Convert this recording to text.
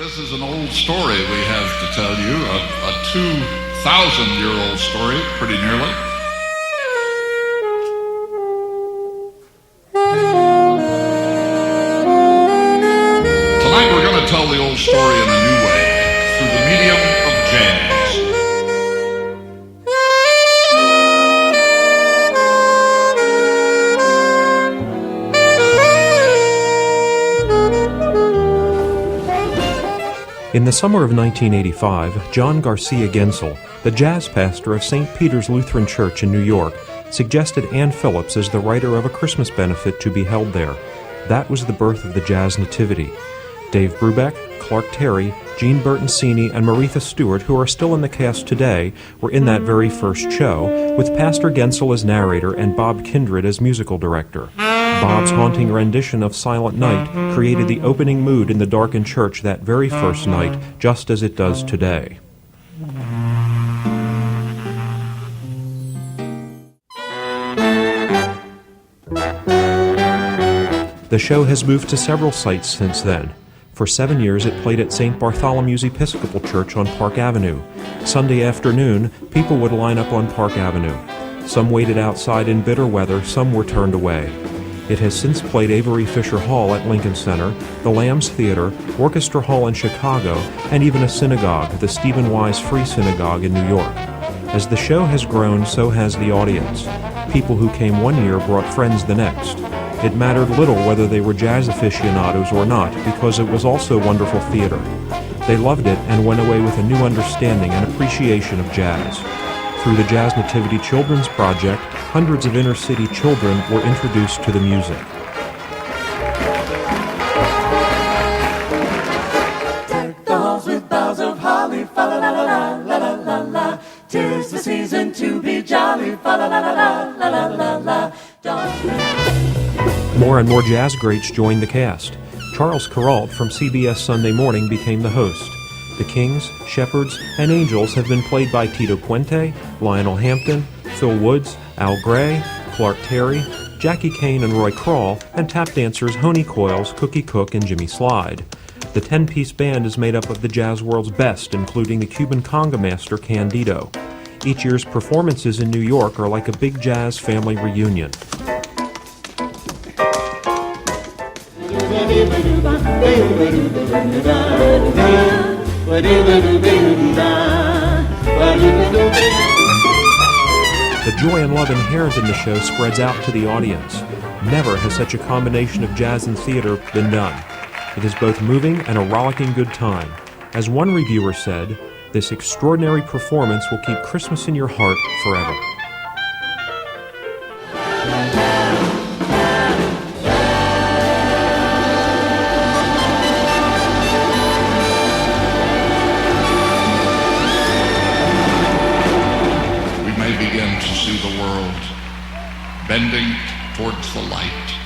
This is an old story we have to tell you, a 2,000-year-old story, pretty nearly. Tonight we're going to tell the old story in a new way, through the medium of jazz. In the summer of 1985, John Garcia Gensel, the jazz pastor of St. Peter's Lutheran Church in New York, suggested Ann Phillips as the writer of a Christmas benefit to be held there. That was the birth of the Jazz Nativity. Dave Brubeck, Clark Terry, Gene Bertoncini, and Maritha Stewart, who are still in the cast today, were in that very first show, with Pastor Gensel as narrator and Bob Kindred as musical director. Bob's haunting rendition of Silent Night created the opening mood in the darkened church that very first night, just as it does today. The show has moved to several sites since then. For 7 years, it played at St. Bartholomew's Episcopal Church on Park Avenue. Sunday afternoon, people would line up on Park Avenue. Some waited outside in bitter weather, some were turned away. It has since played Avery Fisher Hall at Lincoln Center, the Lambs Theater, Orchestra Hall in Chicago, and even a synagogue, the Stephen Wise Free Synagogue in New York. As the show has grown, so has the audience. People who came one year brought friends the next. It mattered little whether they were jazz aficionados or not, because it was also wonderful theater. They loved it and went away with a new understanding and appreciation of jazz. Through the Jazz Nativity Children's Project, hundreds of inner-city children were introduced to the music. Deck the halls with boughs of holly, fa la la la la la la la. 'Tis the season to be jolly, fa la la la la la la la. More and more jazz greats joined the cast. Charles Kuralt from CBS Sunday Morning became the host. The Kings, Shepherds, and Angels have been played by Tito Puente, Lionel Hampton, Phil Woods, Al Gray, Clark Terry, Jackie Kane and Roy Kral, and tap dancers Honey Coils, Cookie Cook, and Jimmy Slide. The 10-piece band is made up of the jazz world's best, including the Cuban conga master Candido. Each year's performances in New York are like a big jazz family reunion. The joy and love inherent in the show spreads out to the audience. Never has such a combination of jazz and theater been done. It is both moving and a rollicking good time. As one reviewer said, this extraordinary performance will keep Christmas in your heart forever. Begin to see the world bending towards the light.